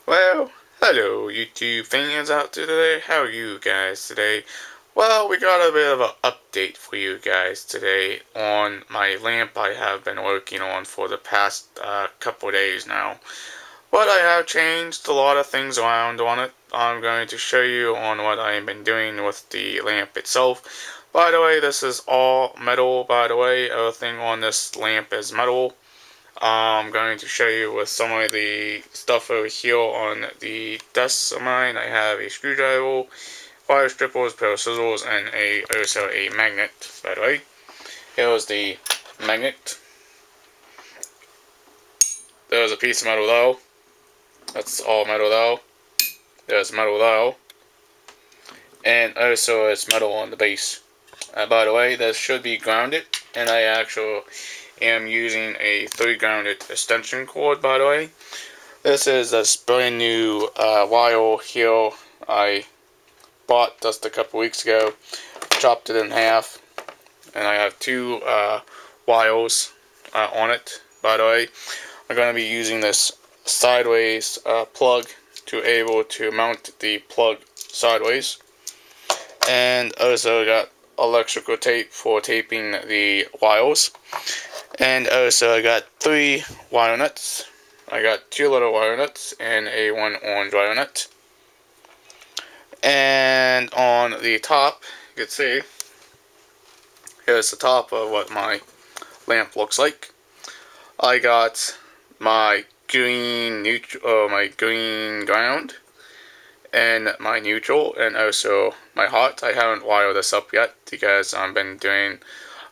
Well, hello YouTube fans out there today. How are you guys today? Well, we got a bit of an update for you guys today on my lamp I have been working on for the past couple days now. But I have changed a lot of things around on it. I'm going to show you on what I've been doing with the lamp itself. By the way, this is all metal, by the way. Everything on this lamp is metal. I'm going to show you with some of the stuff over here on the desk of mine. I have a screwdriver, wire strippers, pair of scissors, and also a magnet, by the way. Here's the magnet. There's a piece of metal though. That's all metal though. There's metal though. And also it's metal on the base. By the way, this should be grounded, and I actually am using a 3-grounded extension cord, by the way. This is a brand new wire here I bought just a couple weeks ago. Chopped it in half, and I have 2 wires on it, by the way. I'm going to be using this sideways plug to able to mount the plug sideways. And also got electrical tape for taping the wires. And also I got 3 wire nuts. I got 2 little wire nuts and a 1 orange wire nut. And on the top, you can see, here's the top of what my lamp looks like. I got my green ground and my neutral, and also my hot. I haven't wired this up yet because I've been doing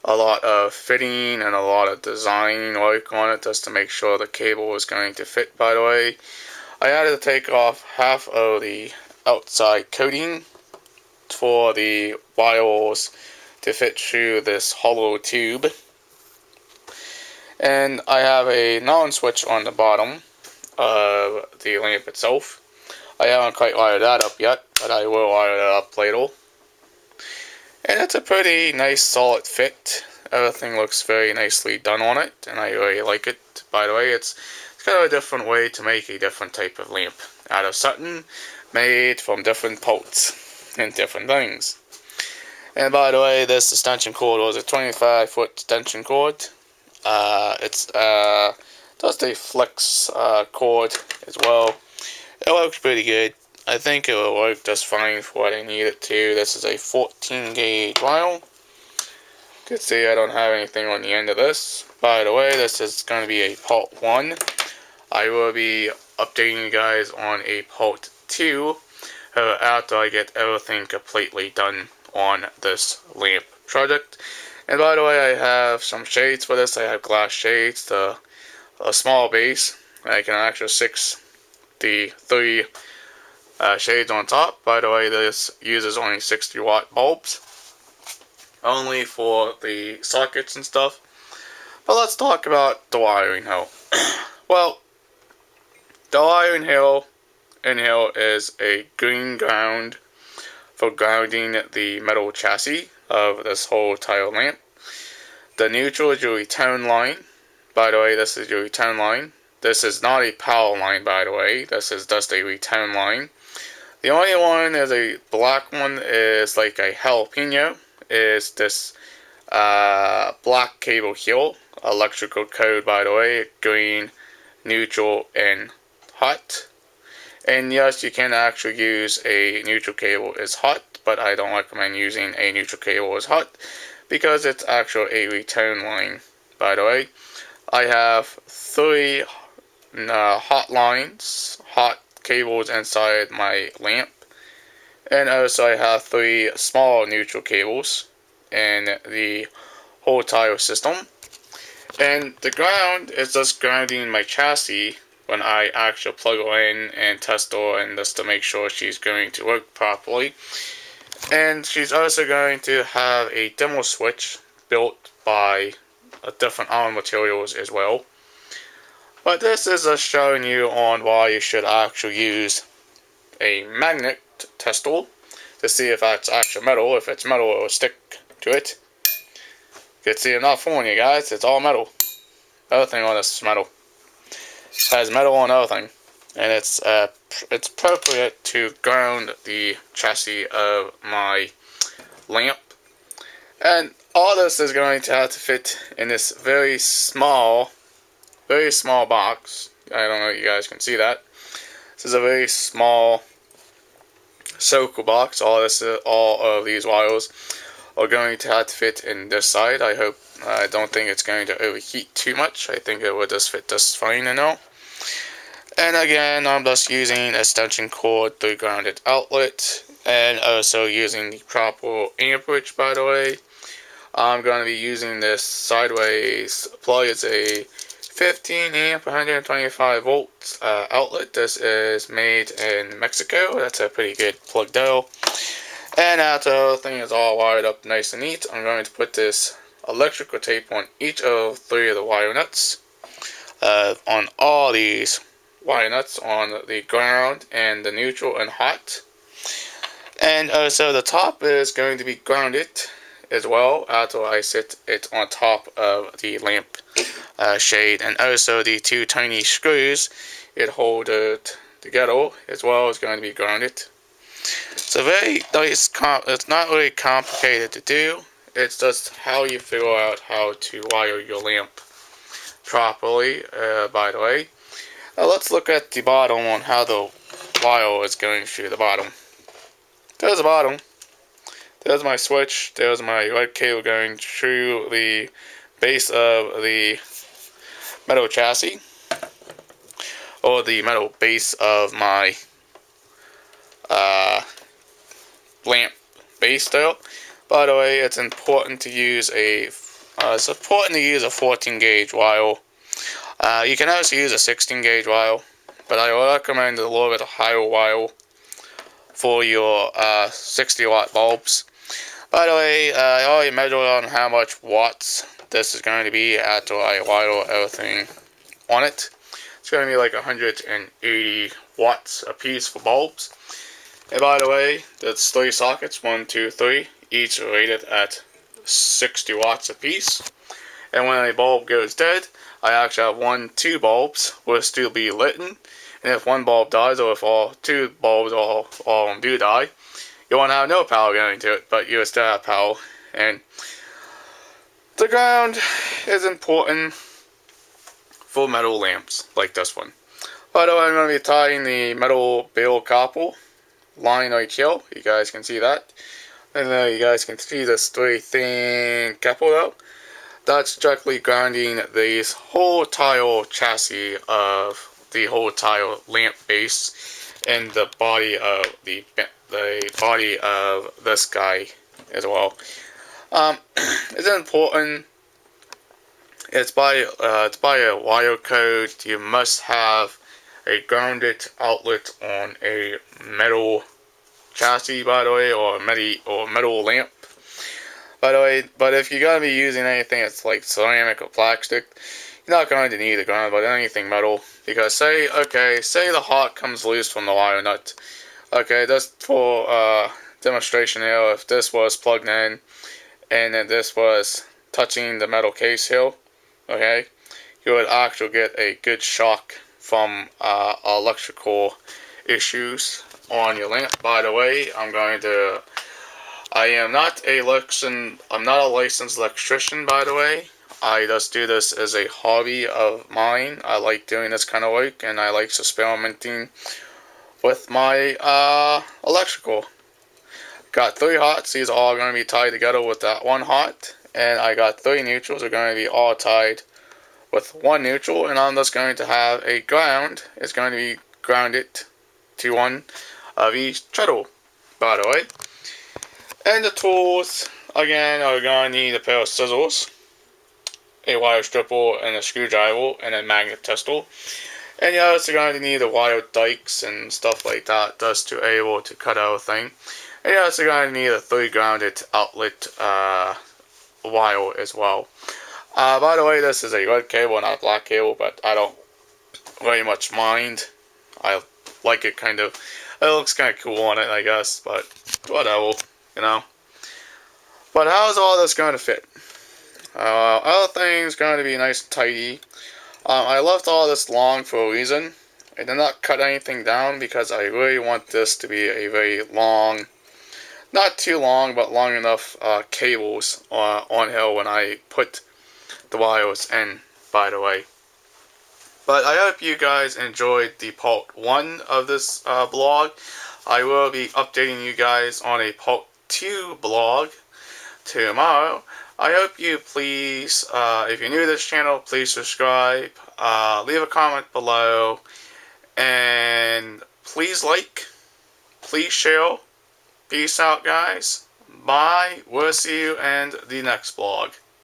a lot of fitting and a lot of design work on it just to make sure the cable is going to fit, by the way. I had to take off half of the outside coating for the wires to fit through this hollow tube. And I have a nylon switch on the bottom of the lamp itself. I haven't quite wired that up yet, but I will wire that up later. And it's a pretty nice solid fit. Everything looks very nicely done on it, and I really like it. By the way, it's kind of a different way to make a different type of lamp out of something made from different parts and different things. And by the way, this extension cord was a 25-foot extension cord. It's just a flex cord as well. It works pretty good. I think it will work just fine for what I need it to. This is a 14 gauge wire. You can see I don't have anything on the end of this. By the way, this is going to be a part 1. I will be updating you guys on a part 2 after I get everything completely done on this lamp project. And by the way, I have some shades for this. I have glass shades, a small base. I can actually 6 the 3 shades on top. By the way, this uses only 60-watt bulbs, only for the sockets and stuff. But let's talk about the wiring here. Well, the wiring here is a green ground for grounding the metal chassis of this whole entire lamp. The neutral is your return line. By the way, this is your return line. This is not a power line, by the way. This is just a return line. The only one is a black one, is like a jalapeno, is this black cable here. Electrical code, by the way, green, neutral, and hot. And yes, you can actually use a neutral cable as hot, but I don't recommend using a neutral cable as hot because it's actually a return line, by the way. I have 3 hot lines, hot cables inside my lamp, and also I have 3 small neutral cables in the whole entire system. And the ground is just grounding my chassis when I actually plug her in and test her, and just to make sure she's going to work properly. And she's also going to have a demo switch built by different iron materials as well. But this is just showing you on why you should actually use a magnet tester to see if that's actually metal. If it's metal, it will stick to it. You can see I'm not fooling you guys, it's all metal. Everything on this is metal. It has metal on everything. and it's appropriate to ground the chassis of my lamp. And all this is going to have to fit in this very small box. I don't know if you guys can see that. This is a very small circle box. All of these wires are going to have to fit in this side. I don't think it's going to overheat too much. I think it will just fit just fine, you know. And again, I'm just using extension cord through grounded outlet, and also using the proper amperage, by the way. I'm going to be using this sideways plug. It's a 15 amp 125 volts outlet. This is made in Mexico. That's a pretty good plug though. And after everything is all wired up nice and neat, I'm going to put this electrical tape on each of 3 of the wire nuts. On all these wire nuts, on the ground and the neutral and hot. And also the top is going to be grounded as well after I set it on top of the lamp shade. And also the 2 tiny screws it hold it together as well is going to be grounded. So very nice. It's not really complicated to do. It's just how you figure out how to wire your lamp properly, by the way. Now let's look at the bottom on how the wire is going through the bottom. There's the bottom. There's my switch. There's my red cable going through the base of the metal chassis, or the metal base of my lamp base though. By the way, it's important to use a 14 gauge wire. You can also use a 16 gauge wire, but I would recommend a little bit higher wire for your 60 watt bulbs. By the way, I already measured on how much watts this is going to be after I wire everything on it. It's going to be like 180 watts a piece for bulbs. And by the way, that's 3 sockets, 1, 2, 3, each rated at 60 watts a piece. And when a bulb goes dead, I actually have 2 bulbs will still be lit. And if one bulb dies, or if all 2 bulbs all of them do die, you won't have no power going to it, but you still have power. And the ground is important for metal lamps like this one. By the way, I'm going to be tying the metal bale copper line right here. You guys can see that. And then you guys can see this very thin copper though. That's directly grounding this whole tile chassis of the whole tile lamp base and the body of the body of this guy as well. It's important. It's by a wire code. You must have a grounded outlet on a metal chassis, by the way, or metal lamp. By the way, but if you're gonna be using anything that's like ceramic or plastic, you're not going to need a ground, but anything metal. Because say the hot comes loose from the wire nut. Okay, just for demonstration here, if this was plugged in and then this was touching the metal case here, okay, you would actually get a good shock from electrical issues on your lamp. By the way, I'm not a licensed electrician, by the way. I just do this as a hobby of mine. I like doing this kind of work, and I like experimenting with my electrical. Got 3 hots. These are all going to be tied together with that 1 hot. And I got 3 neutrals. They're going to be all tied with 1 neutral. And I'm just going to have a ground. It's going to be grounded to 1 of each treadle, by the way. And the tools, again, are going to need a pair of scissors, a wire stripper, and a screwdriver, and a magnet tester. And you're also going to need the wire dikes and stuff like that just to able to cut everything. And you're also going to need a 3 grounded outlet wire as well. By the way, this is a red cable, not a black cable, but I don't very much mind. I like it kind of. It looks kind of cool on it, I guess, but whatever, you know. But how is all this going to fit? Everything's going to be nice and tidy. I left all this long for a reason. I did not cut anything down because I really want this to be a very long, not too long, but long enough cables on here when I put the wires in, by the way. But I hope you guys enjoyed the part 1 of this blog. I will be updating you guys on a part 2 blog tomorrow. I hope you please, if you're new to this channel, please subscribe, leave a comment below, and please like, please share. Peace out, guys. Bye. We'll see you in the next blog.